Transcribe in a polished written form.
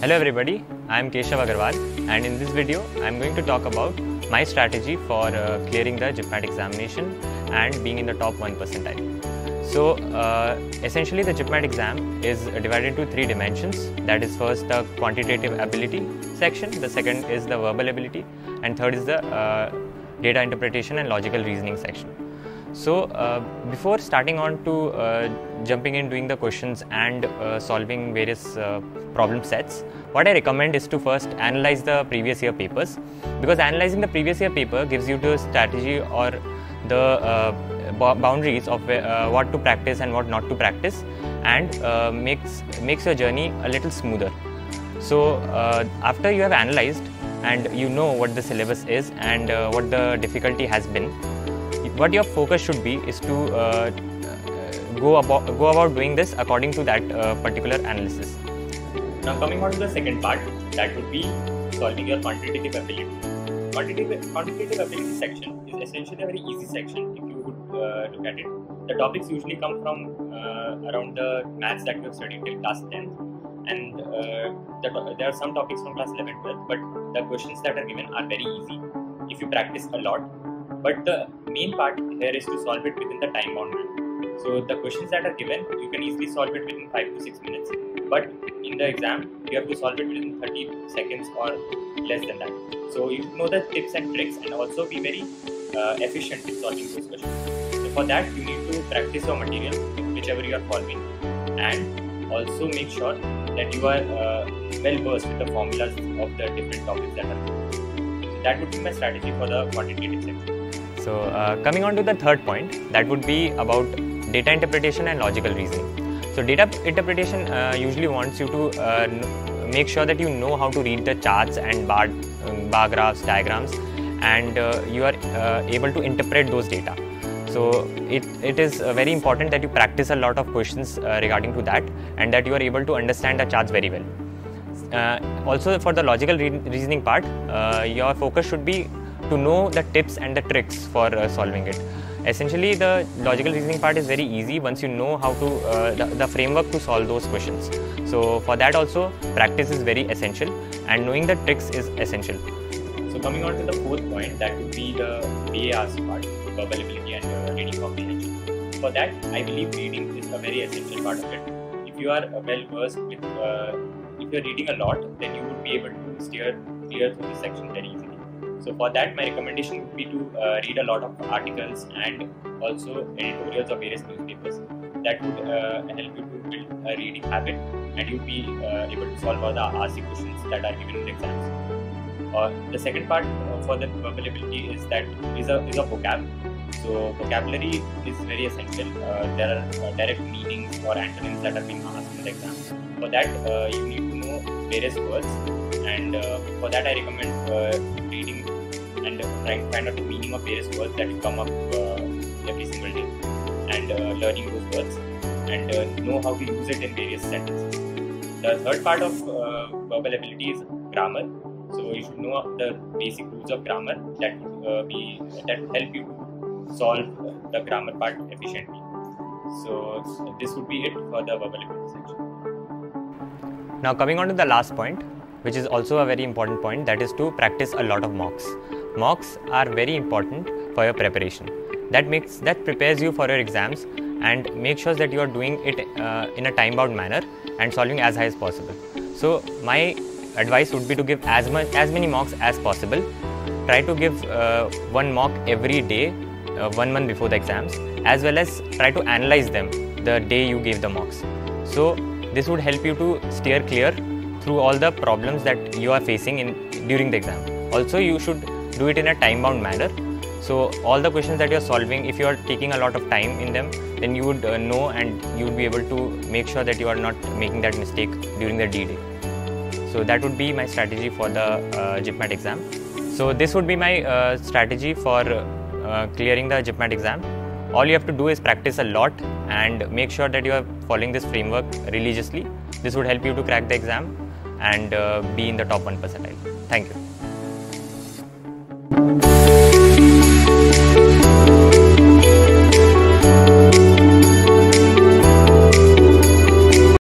Hello everybody, I am Keshav Agarwal, and in this video I am going to talk about my strategy for clearing the JIPMAT examination and being in the top 1 percentile. So essentially the JIPMAT exam is divided into 3 dimensions. That is, first the quantitative ability section, the second is the verbal ability, and third is the data interpretation and logical reasoning section. So before starting on to jumping in doing the questions and solving various problem sets, what I recommend is to first analyze the previous year papers, because analyzing the previous year paper gives you the strategy or the boundaries of what to practice and what not to practice, and makes your journey a little smoother. So after you have analyzed and you know what the syllabus is and what the difficulty has been, what your focus should be is to go about doing this according to that particular analysis. Now coming on to the second part, that would be solving your quantitative ability. Quantitative ability section is essentially a very easy section if you would look at it. The topics usually come from around the maths that you have studied till class 10th, and there are some topics from class 11th, 12th, but the questions that are given are very easy if you practice a lot. But the main part here is to solve it within the time bound manner. So the questions that are given, you can easily solve it within 5 to 6 minutes. But in the exam, you have to solve it within 30 seconds or less than that. So you know the tips and tricks and also be very efficient in solving those questions. So for that, you need to practice your material, whichever you are following, and also make sure that you are well versed with the formulas of the different topics that are given. So that would be my strategy for the quantitative section. So coming on to the third point, that would be about data interpretation and logical reasoning. So data interpretation usually wants you to make sure that you know how to read the charts and bar graphs, diagrams, and you are able to interpret those data. So it is very important that you practice a lot of questions regarding to that, and that you are able to understand the charts very well. Also for the logical reasoning part, your focus should be to know the tips and the tricks for solving it. Essentially, the logical reasoning part is very easy once you know how to the framework to solve those questions. So for that also, practice is very essential, and knowing the tricks is essential. So coming on to the fourth point, that would be the VARs part, verbal ability and reading comprehension. For that, I believe reading is a very essential part of it. If you are well versed with, if you are reading a lot, then you would be able to steer clear through this section very easily. So for that, my recommendation would be to read a lot of articles and also editorials of various newspapers. That would help you to build a reading habit, and you'll be able to solve all the RC questions that are given in the exams. The second part for the verbal ability is a vocab. So vocabulary is very essential. There are direct meanings or antonyms that are being asked in the exam. For that, you need to know various words, and for that I recommend reading and trying to find out the meaning of various words that come up every single day, and learning those words and know how to use it in various sentences. The third part of verbal ability is grammar. So you should know the basic rules of grammar that would help you to solve the grammar part efficiently. So this would be it for the verbal ability section. Now coming on to the last point, which is also a very important point, that is to practice a lot of mocks. Mocks are very important for your preparation. That prepares you for your exams and make sure that you are doing it in a time-bound manner and solving as high as possible. So my advice would be to give as many mocks as possible. Try to give one mock every day, 1 month before the exams, as well as try to analyze them the day you gave the mocks. So this would help you to steer clear through all the problems that you are facing during the exam. Also, you should do it in a time-bound manner. So all the questions that you are solving, if you are taking a lot of time in them, then you would know, and you would be able to make sure that you are not making that mistake during the D-Day. So that would be my strategy for the JIPMAT exam. So this would be my strategy for clearing the JIPMAT exam. All you have to do is practice a lot and make sure that you are following this framework religiously. This would help you to crack the exam and be in the top 1 percentile. Thank you.